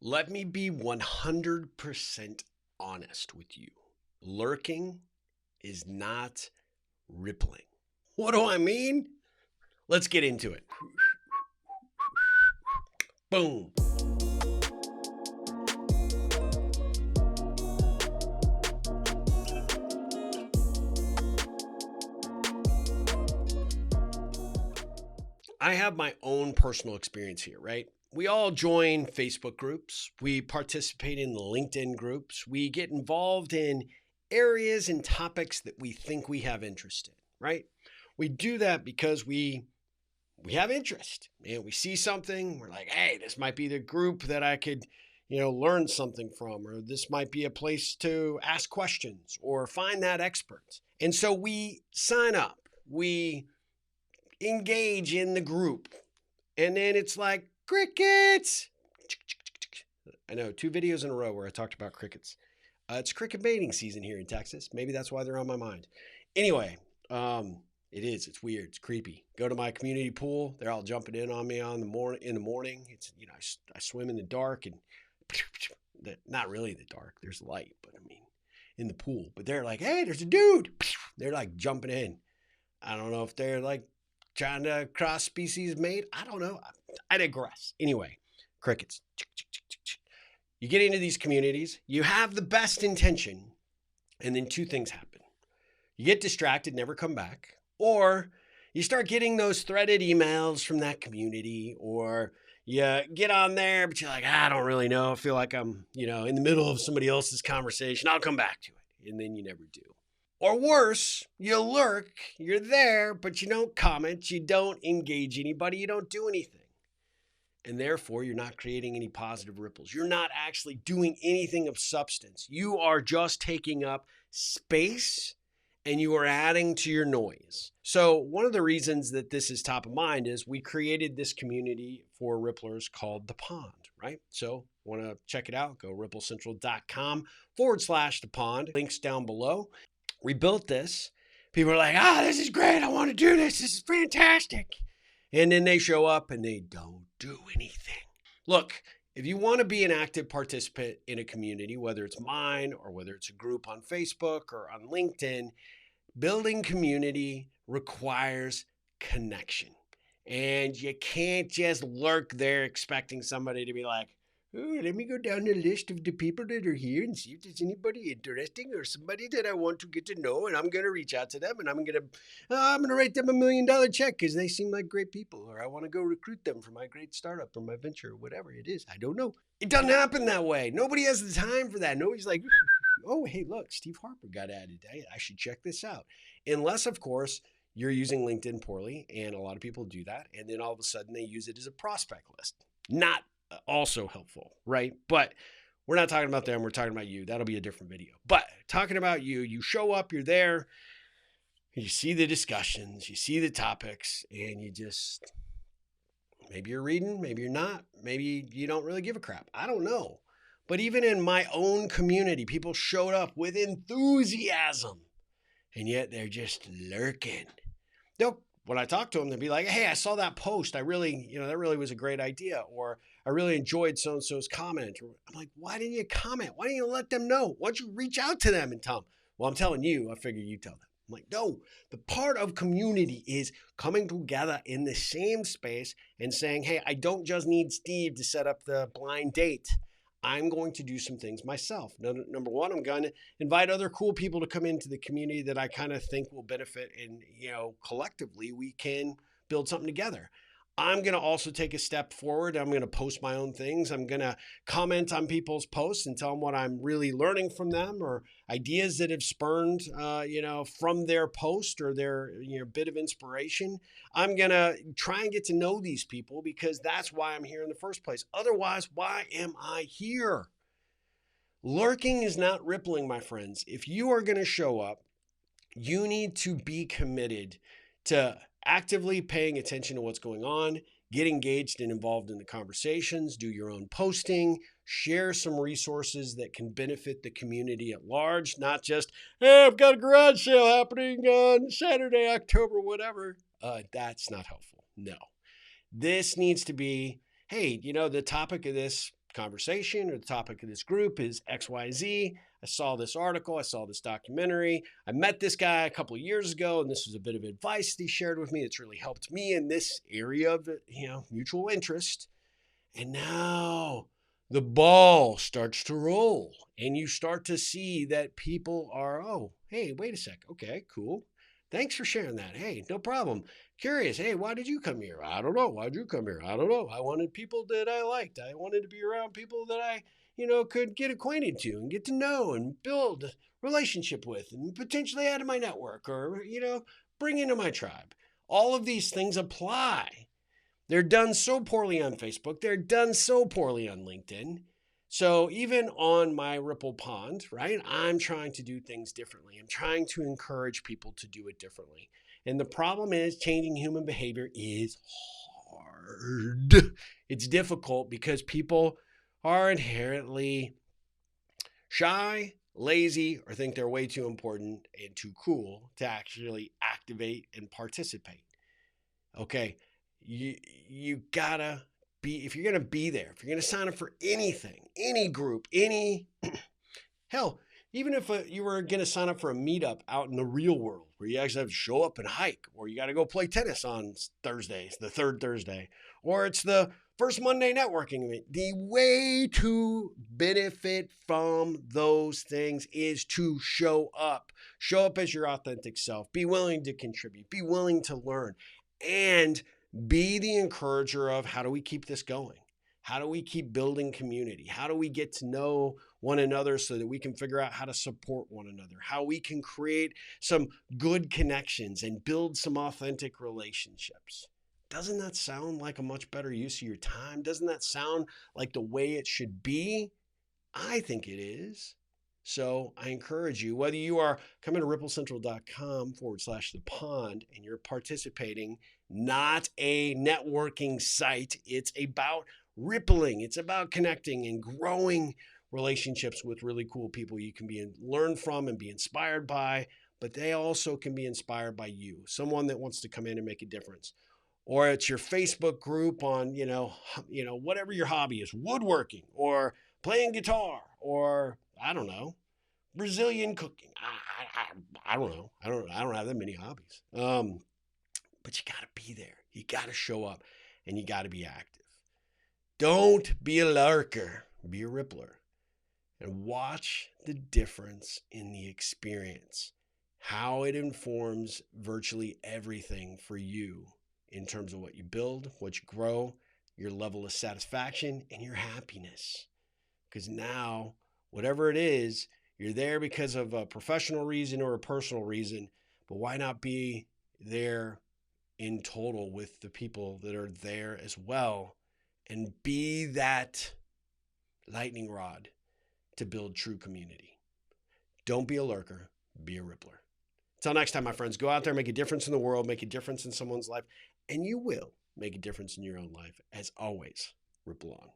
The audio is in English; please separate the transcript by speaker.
Speaker 1: Let me be 100% honest with you. Lurking is not rippling. What do I mean? Let's get into it. Boom. I have my own personal experience here, right? We all join Facebook groups. We participate in LinkedIn groups. We get involved in areas and topics that we think we have interest in, right? We do that because we have interest and we see something. We're like, hey, this might be the group that I could, learn something from, or this might be a place to ask questions or find that expert. And so we sign up, we engage in the group, and then it's like crickets. I know 2 videos in a row where I talked about crickets. It's cricket mating season here in Texas. Maybe that's why they're on my mind. Anyway, it is. It's weird. It's creepy. Go to my community pool. They're all jumping in on me in the morning. It's, I swim in the dark and not really in the dark. There's light, but I mean, in the pool. But they're like, hey, there's a dude. They're like jumping in. I don't know if they're like trying to cross species mate. I don't know. I digress. Anyway, crickets. You get into these communities. You have the best intention. And then 2 things happen. You get distracted, never come back. Or you start getting those threaded emails from that community, or you get on there, but you're like, I don't really know. I feel like I'm, in the middle of somebody else's conversation. I'll come back to it. And then you never do. Or worse, you lurk, you're there, but you don't comment, you don't engage anybody, you don't do anything. And therefore, you're not creating any positive ripples. You're not actually doing anything of substance. You are just taking up space and you are adding to your noise. So one of the reasons that this is top of mind is we created this community for ripplers called The Pond, right? So want to check it out, go ripplecentral.com/The Pond. Links down below. We built this. People are like, this is great. I want to do this. This is fantastic. And then they show up and they don't do anything. Look, if you want to be an active participant in a community, whether it's mine or whether it's a group on Facebook or on LinkedIn, building community requires connection. And you can't just lurk there expecting somebody to be like, oh, let me go down the list of the people that are here and see if there's anybody interesting or somebody that I want to get to know, and I'm going to reach out to them and I'm going to write them $1 million check because they seem like great people, or I want to go recruit them for my great startup or my venture or whatever it is. I don't know. It doesn't happen that way. Nobody has the time for that. Nobody's like, oh, hey, look, Steve Harper got added. I should check this out. Unless, of course, you're using LinkedIn poorly, and a lot of people do that, and then all of a sudden they use it as a prospect list. Not also helpful, right? But we're not talking about them. We're talking about you. That'll be a different video. But talking about you, you show up, you're there, you see the discussions, you see the topics, and you just, maybe you're reading, maybe you're not, maybe you don't really give a crap. I don't know. But even in my own community, people showed up with enthusiasm, and yet they're just lurking. When I talk to them, they'll be like, hey, I saw that post. I really, that really was a great idea. Or I really enjoyed so-and-so's comment. Or I'm like, why didn't you comment? Why didn't you let them know? Why don't you reach out to them and tell them? Well, I'm telling you, I figure you tell them. I'm like, no, the part of community is coming together in the same space and saying, hey, I don't just need Steve to set up the blind date. I'm going to do some things myself. Number one, I'm going to invite other cool people to come into the community that I kind of think will benefit, and, collectively we can build something together. I'm going to also take a step forward. I'm going to post my own things. I'm going to comment on people's posts and tell them what I'm really learning from them, or ideas that have spurned, from their post or their, bit of inspiration. I'm going to try and get to know these people because that's why I'm here in the first place. Otherwise, why am I here? Lurking is not rippling, my friends. If you are going to show up, you need to be committed to actively paying attention to what's going on, get engaged and involved in the conversations, do your own posting, share some resources that can benefit the community at large, not just, hey, I've got a garage sale happening on Saturday, October, whatever. That's not helpful. No. This needs to be, hey, the topic of this conversation or the topic of this group is XYZ. I saw this article. I saw this documentary. I met this guy a couple of years ago, and this was a bit of advice that he shared with me. It's really helped me in this area of, mutual interest. And now the ball starts to roll, and you start to see that people are, oh, hey, wait a sec. Okay, cool. Thanks for sharing that. Hey, no problem. Curious. Hey, why did you come here? I don't know. Why did you come here? I don't know. I wanted people that I liked. I wanted to be around people that I, could get acquainted to and get to know and build a relationship with and potentially add to my network or, bring into my tribe. All of these things apply. They're done so poorly on Facebook. They're done so poorly on LinkedIn. So even on my Ripple pond, right, I'm trying to do things differently. I'm trying to encourage people to do it differently. And the problem is changing human behavior is hard. It's difficult because people are inherently shy, lazy, or think they're way too important and too cool to actually activate and participate. Okay, you gotta be, if you're gonna be there, if you're gonna sign up for anything, any group, hell, even if you were gonna sign up for a meetup out in the real world where you actually have to show up and hike, or you gotta go play tennis on Thursdays, the third Thursday, or it's the first Monday networking event, the way to benefit from those things is to show up. Show up as your authentic self. Be willing to contribute. Be willing to learn. And be the encourager of how do we keep this going? How do we keep building community? How do we get to know one another so that we can figure out how to support one another? How we can create some good connections and build some authentic relationships? Doesn't that sound like a much better use of your time? Doesn't that sound like the way it should be? I think it is. So I encourage you, whether you are coming to ripplecentral.com/the pond and you're participating, not a networking site. It's about rippling. It's about connecting and growing relationships with really cool people you can learn from and be inspired by, but they also can be inspired by you, someone that wants to come in and make a difference. Or it's your Facebook group on, whatever your hobby is, woodworking or playing guitar or, I don't know, Brazilian cooking. I don't know. I don't have that many hobbies. But you got to be there. You got to show up and you got to be active. Don't be a lurker. Be a rippler. And watch the difference in the experience. How it informs virtually everything for you in terms of what you build, what you grow, your level of satisfaction, and your happiness. Because now, whatever it is, you're there because of a professional reason or a personal reason, but why not be there in total with the people that are there as well and be that lightning rod to build true community? Don't be a lurker, be a rippler. Until next time, my friends, go out there, make a difference in the world, make a difference in someone's life, and you will make a difference in your own life. As always, ripple on.